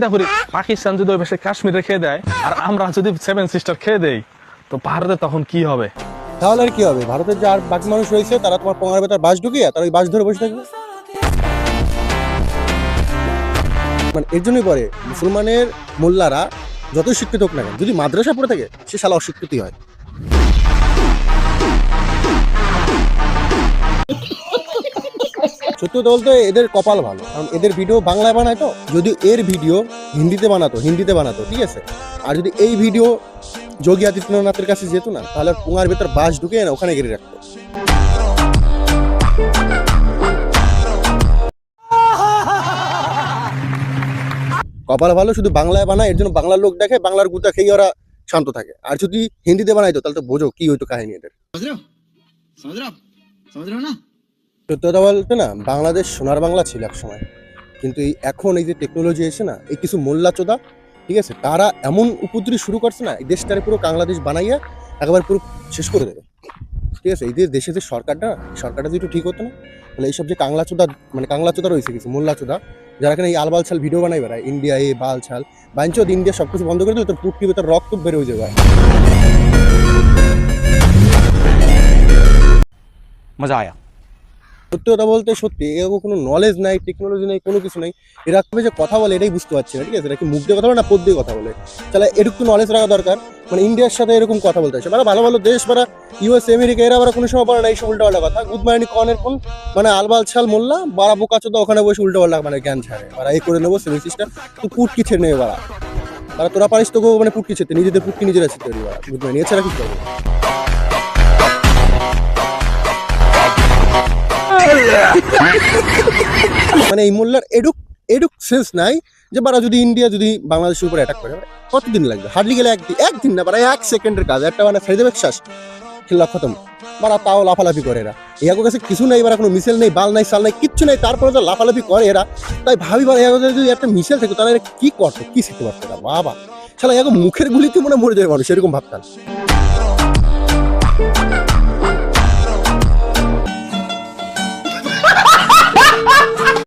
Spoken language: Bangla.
চিন্তা করি পাকিস্তান যদি ওই পাশে কাশ্মীরে খেয়ে দেয় আর আমরা যদি 7 সিস্টার খেয়ে দেই তো ভারতে তখন কি হবে? তাহলে আর কি হবে? ভারতের যে আর বাকি মানুষ রয়েছে তারা তোমার পোঙার ভেতর বাস ঢুকিয়ে তারা ওই বাস ধরে বসে থাকবে। মানে এর জন্যই পরে মুসলমানের মোল্লারা যতই শিক্ষিত হোক না কেন, যদি মাদ্রাসা পড়ে থাকে সে শালা অশিক্ষিতই হয়। সত্যি কথা বলতে এদের কপাল ভালো, কারণ এদের ভিডিও বাংলায় বানায় তো। যদি এর ভিডিও হিন্দিতে বানাতো ঠিক আছে, আর যদি এই ভিডিও যোগী আদিত্যনাথের কাছে যেত না, তাহলে পুঙার ভেতর বাস ঢুকে না ওখানে গিয়ে রাখতো। কপাল ভালো, শুধু বাংলায় বানায়, এর জন্য বাংলার লোক দেখে, বাংলার গুতা খেয়ে ওরা শান্ত থাকে। আর যদি হিন্দিতে বানাইতো তাহলে তো বোঝো কি হইতো কাহিনী এদের। সত্যি কথা বলতে না, বাংলাদেশ সোনার বাংলা ছিল এক সময়, কিন্তু এখন এই যে টেকনোলজি এসে না, এই কিছু মোল্লা চোদা ঠিক আছে, তারা এমন উপদ্রব শুরু করছে না, এই দেশটারে পুরো বাংলাদেশ বানাইয়া একেবারে পুরো শেষ করে দেবে। ঠিক আছে, এই যে দেশে যে সরকারটা যদি একটু ঠিক হতো না, তাহলে এইসব যে কাংলা চোদা রয়েছে কিছু মোল্লা চোদা, যারা এখানে এই আলবাল ছাল ভিডিও বানাই বেড়ায়, ইন্ডিয়া এ বাল ছাল বাঞ্চদ, ইন্ডিয়া সবকিছু বন্ধ করে দিলে তোর পুটকি ভেতর রক্ত বের হয়ে যাবে। মজা আয়া। সত্যি কথা বলতে সত্যি এরকম কোনো নলেজ নাই, টেকনোলজি নাই, কোনো কিছু নেই। এরা কবে যে কথা বলে এটাই বুঝতে পারছি না। ঠিক আছে, এরা কি মুখ দিয়ে কথা বলে না পদ দিয়ে কথা বলে? তাহলে এরকম নলেজ রাখা দরকার। মানে ইন্ডিয়ার সাথে এরকম কথা বলতে আসে, মানে ভালো ভালো দেশ, মানে ইউএস আমেরিকা, এরা আবার কোনো সময় বলে না এইসব উল্টাপাল্টা কথা। গুড মর্নিং কনের কোন মানে আলবাল ছাল মোল্লা বাড়া বোকা চোদা ওখানে বসে উল্টাপাল্টা মানে জ্ঞান ছাড়ে, বাড়া এই করে নেবো সেভেন সিস্টার, তুই পুটকি ছেড়ে নেবে বাড়া। তারা তোরা পারিস তোকে মানে পুটকি ছেড়ে, নিজেদের পুটকি নিজেরা ছেড়ে দিবি বাড়া। গুড মর্নিং এছাড়া কি করবো? মানে এই মোল্লার এডুক সেন্স নাই যে বারা যদি ইন্ডিয়া যদি বাংলাদেশের উপর অ্যাটাক করে কতদিন লাগবে? হার্ডলি গেলে একদিন না, বারা 1 সেকেন্ডের কাজ, একটা মানে ফেলে দেবে শ্বাস, খেলা খতম। বারা তাও লাফালাফি করে এরা, ইয়াগো কাছে কিছু নেই, বারা কোনো মিছিল নেই, বাল নাই, সাল নাই, কিচ্ছু নেই, তারপরে তো লাফালাফি করে এরা। তাই ভাবি বারা ইয়াগো যদি একটা মিছিল থাকতো তাহলে এরা কি করতো, কি শিখতে পারতো এরা? বাবা শালা ইয়াগো মুখের গুলিতে মনে মরে যাবে মানুষ, এরকম ভাবতাম।